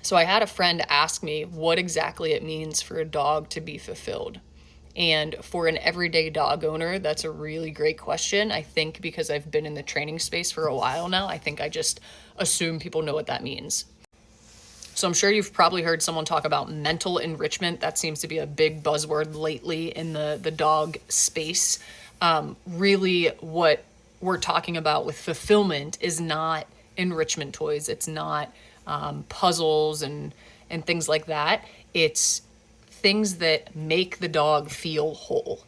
So I had a friend ask me what exactly it means for a dog to be fulfilled. And for an everyday dog owner, that's a really great question. I think because I've been in the training space for a while now, I think I just assume people know what that means. So I'm sure you've probably heard someone talk about mental enrichment. That seems to be a big buzzword lately in the dog space. Really, what we're talking about with fulfillment is not enrichment toys. It's not puzzles and things like that. It's things that make the dog feel whole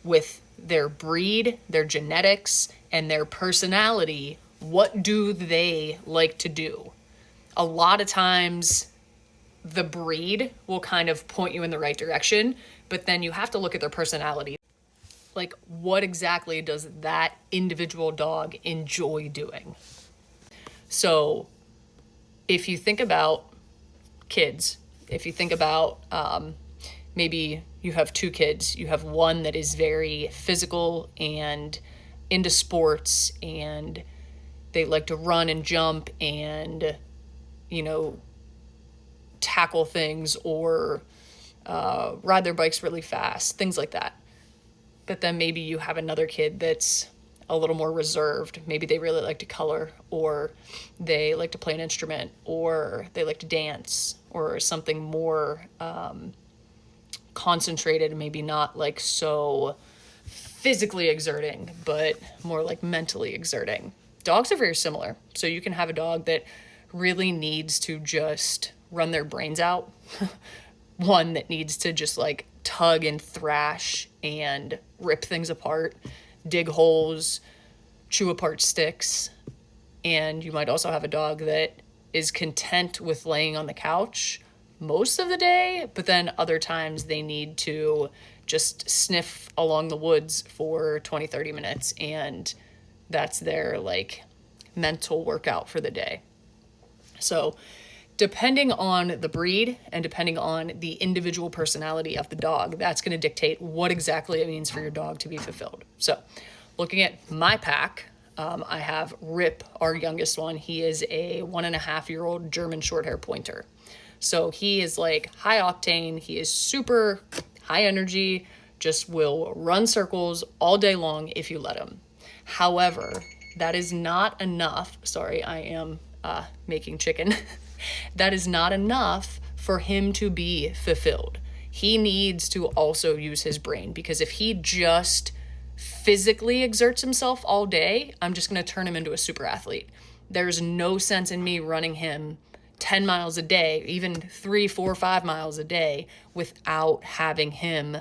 with their breed, their genetics, and their personality. What do they like to do? A lot of times the breed will kind of point you in the right direction, but then you have to look at their personality. Like, what exactly does that individual dog enjoy doing? So, if you think about kids, if you think about maybe you have two kids, you have one that is very physical and into sports, and they like to run and jump and, you know, tackle things or ride their bikes really fast, things like that. But then maybe you have another kid that's a little more reserved. Maybe they really like to color, or they like to play an instrument, or they like to dance, or something more concentrated, maybe not like so physically exerting, but more like mentally exerting. Dogs are very similar. So you can have a dog that really needs to just run their brains out, one that needs to just like tug and thrash and rip things apart, dig holes, chew apart sticks. And you might also have a dog that is content with laying on the couch most of the day, but then other times they need to just sniff along the woods for 20, 30 minutes. And that's their like mental workout for the day. So depending on the breed and depending on the individual personality of the dog, that's going to dictate what exactly it means for your dog to be fulfilled. So looking at my pack, I have Rip, our youngest one. He is a 1.5-year-old German Shorthair Pointer. So he is like high octane. He is super high energy, just will run circles all day long if you let him. However, that is not enough. Sorry, I am making chicken. That is not enough for him to be fulfilled. He needs to also use his brain, because if he just physically exerts himself all day, I'm just going to turn him into a super athlete. There's no sense in me running him 10 miles a day, even 3, 4, 5 miles a day, without having him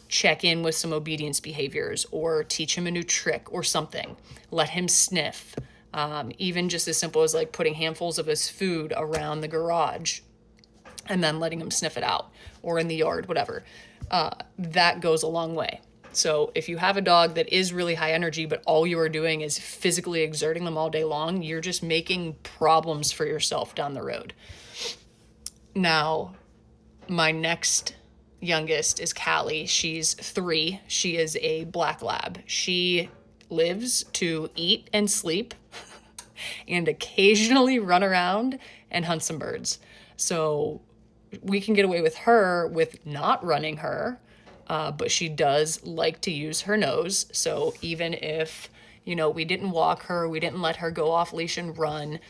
check in with some obedience behaviors or teach him a new trick or something. Let him sniff. Even just as simple as like putting handfuls of his food around the garage and then letting him sniff it out, or in the yard, whatever. That goes a long way. So if you have a dog that is really high energy, but all you are doing is physically exerting them all day long, you're just making problems for yourself down the road. Now, my next youngest is Callie. She's 3. She is a black lab. She lives to eat and sleep and occasionally run around and hunt some birds. So we can get away with her with not running her, but she does like to use her nose. So even if, we didn't walk her, we didn't let her go off leash and run,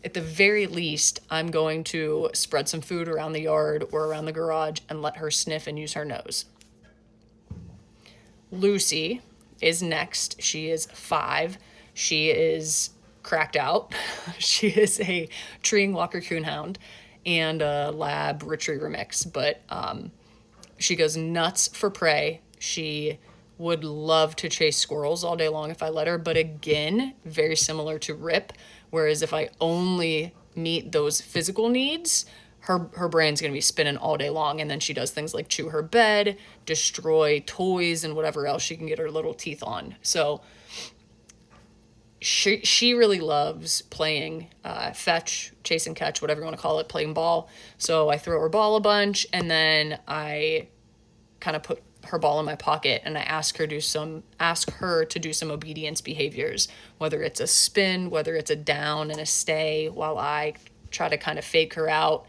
at the very least, I'm going to spread some food around the yard or around the garage and let her sniff and use her nose. Lucy is next. She is 5. She is cracked out. She is a treeing Walker Coonhound and a lab retriever mix, but she goes nuts for prey. She would love to chase squirrels all day long if I let her, but again, very similar to Rip, whereas if I only meet those physical needs, her brain's going to be spinning all day long, and then she does things like chew her bed, destroy toys, and whatever else she can get her little teeth on. So she really loves playing fetch, chase and catch, whatever you want to call it, playing ball. So I throw her ball a bunch, and then I kind of put her ball in my pocket, and I ask her to do some obedience behaviors, whether it's a spin, whether it's a down and a stay, while I try to kind of fake her out.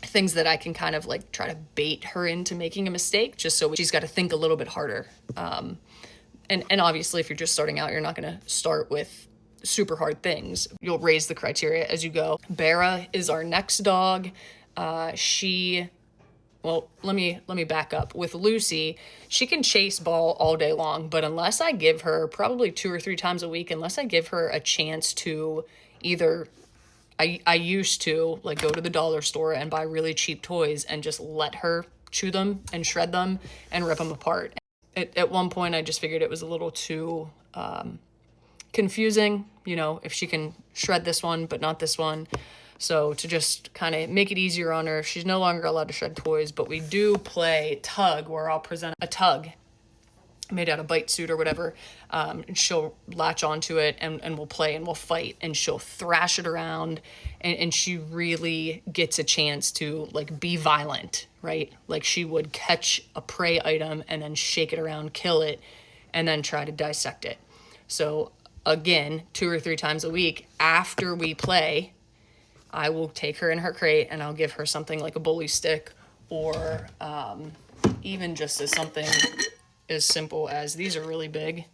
Things that I can kind of like try to bait her into making a mistake, just so she's got to think a little bit harder. And obviously, if you're just starting out, you're not going to start with super hard things. You'll raise the criteria as you go. Bera is our next dog. Well, let me back up. With Lucy, she can chase ball all day long, but unless I give her, probably 2 or 3 times a week, unless I give her a chance to either, I used to like go to the dollar store and buy really cheap toys and just let her chew them and shred them and rip them apart. At one point, I just figured it was a little too confusing, you know, if she can shred this one but not this one. So to just kind of make it easier on her, she's no longer allowed to shred toys, but we do play tug, where I'll present a tug made out of bite suit or whatever, and she'll latch onto it, and we'll play and we'll fight, and she'll thrash it around, and she really gets a chance to like be violent, right? Like she would catch a prey item and then shake it around, kill it, and then try to dissect it. So again, 2 or 3 times a week after we play, I will take her in her crate and I'll give her something like a bully stick, or even just as something as simple as, these are really big.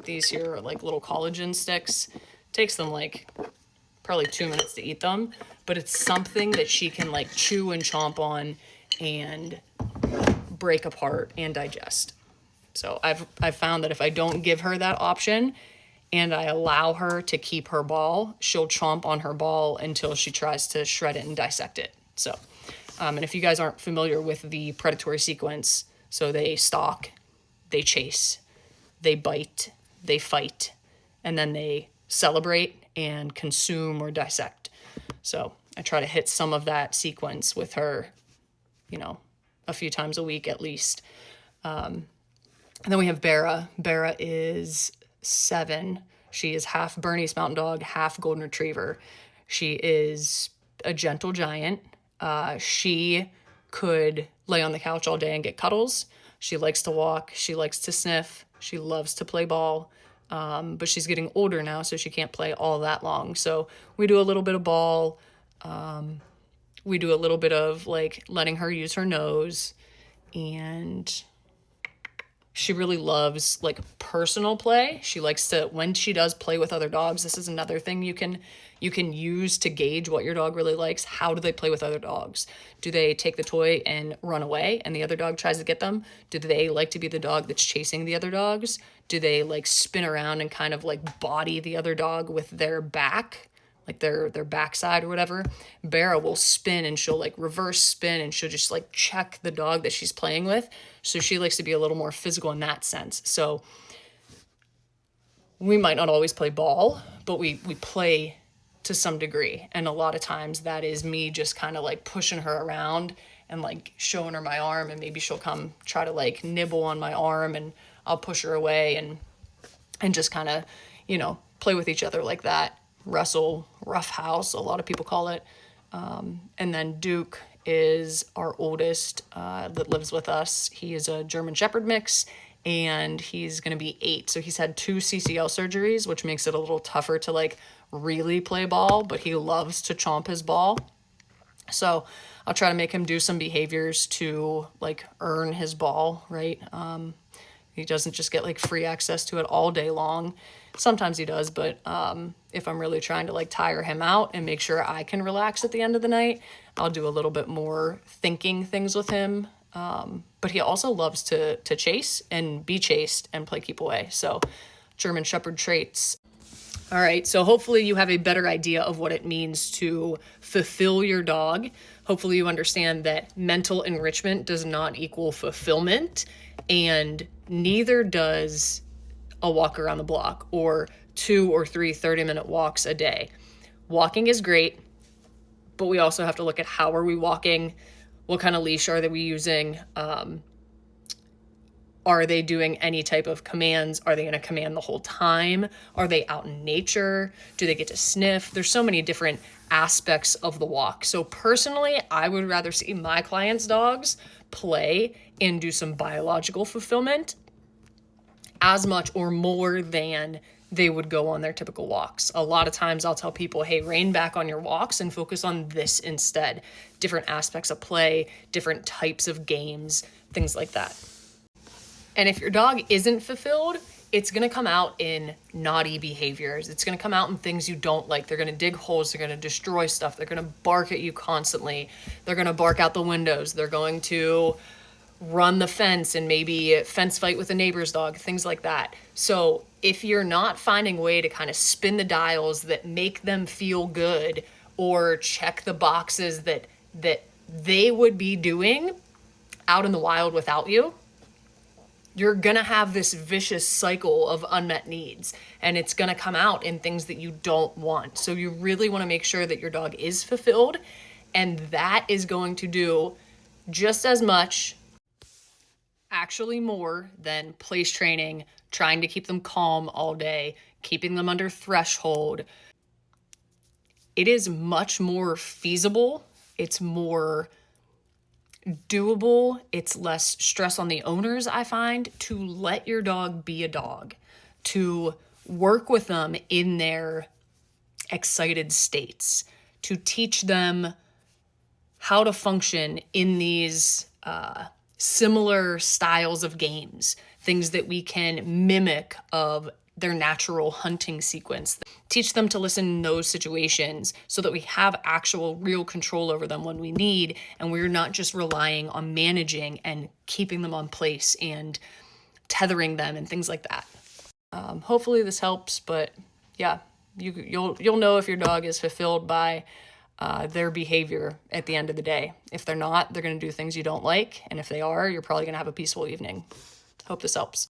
These here are like little collagen sticks. Takes them like probably 2 minutes to eat them, but it's something that she can like chew and chomp on and break apart and digest. So I've found that if I don't give her that option and I allow her to keep her ball, she'll chomp on her ball until she tries to shred it and dissect it. So, and if you guys aren't familiar with the predatory sequence, so they stalk, they chase, they bite, they fight, and then they celebrate and consume or dissect. So I try to hit some of that sequence with her, you know, a few times a week at least. And then we have Bera. Bera is 7. She is half Bernese Mountain Dog, half Golden Retriever. She is a gentle giant. She could lay on the couch all day and get cuddles. She likes to walk. She likes to sniff. She loves to play ball. But she's getting older now, so she can't play all that long. So we do a little bit of ball. We do a little bit of like letting her use her nose, and she really loves like personal play. She likes to, when she does play with other dogs, this is another thing you can use to gauge what your dog really likes. How do they play with other dogs? Do they take the toy and run away and the other dog tries to get them? Do they like to be the dog that's chasing the other dogs? Do they like spin around and kind of like body the other dog with their back, like their backside or whatever? Bera will spin and she'll like reverse spin and she'll just like check the dog that she's playing with. So she likes to be a little more physical in that sense. So we might not always play ball, but we play to some degree. And a lot of times that is me just kind of like pushing her around and like showing her my arm, and maybe she'll come try to like nibble on my arm and I'll push her away and just kind of, you know, play with each other like that. Wrestle, rough house, a lot of people call it. And then Duke is our oldest that lives with us. He is a German Shepherd mix, and he's going to be 8. So he's had 2 CCL surgeries, which makes it a little tougher to like really play ball, but he loves to chomp his ball. So I'll try to make him do some behaviors to like earn his ball, right? He doesn't just get like free access to it all day long. Sometimes he does, but if I'm really trying to like tire him out and make sure I can relax at the end of the night, I'll do a little bit more thinking things with him. But he also loves to chase and be chased and play keep away. So German Shepherd traits. All right, so hopefully you have a better idea of what it means to fulfill your dog. Hopefully you understand that mental enrichment does not equal fulfillment, and neither does a walk around the block or 2 or 3 30-minute walks a day. Walking is great, but we also have to look at how are we walking, what kind of leash are we using, are they doing any type of commands? Are they going to command the whole time? Are they out in nature? Do they get to sniff? There's so many different aspects of the walk. So personally, I would rather see my clients' dogs play and do some biological fulfillment as much or more than they would go on their typical walks. A lot of times I'll tell people, hey, rein back on your walks and focus on this instead. Different aspects of play, different types of games, things like that. And if your dog isn't fulfilled, it's going to come out in naughty behaviors. It's going to come out in things you don't like. They're going to dig holes. They're going to destroy stuff. They're going to bark at you constantly. They're going to bark out the windows. They're going to run the fence and maybe fence fight with a neighbor's dog, things like that. So if you're not finding a way to kind of spin the dials that make them feel good or check the boxes that they would be doing out in the wild without you, you're gonna have this vicious cycle of unmet needs, and it's gonna come out in things that you don't want. So you really want to make sure that your dog is fulfilled, and that is going to do just as much, actually more, than place training, trying to keep them calm all day, keeping them under threshold. It is much more feasible. It's more doable. It's less stress on the owners, I find, to let your dog be a dog, to work with them in their excited states, to teach them how to function in these similar styles of games, things that we can mimic of their natural hunting sequence. Teach them to listen in those situations so that we have actual real control over them when we need, and we're not just relying on managing and keeping them on place and tethering them and things like that. Hopefully this helps, but yeah, you'll know if your dog is fulfilled by their behavior at the end of the day. If they're not, they're going to do things you don't like, and if they are, you're probably going to have a peaceful evening. Hope this helps.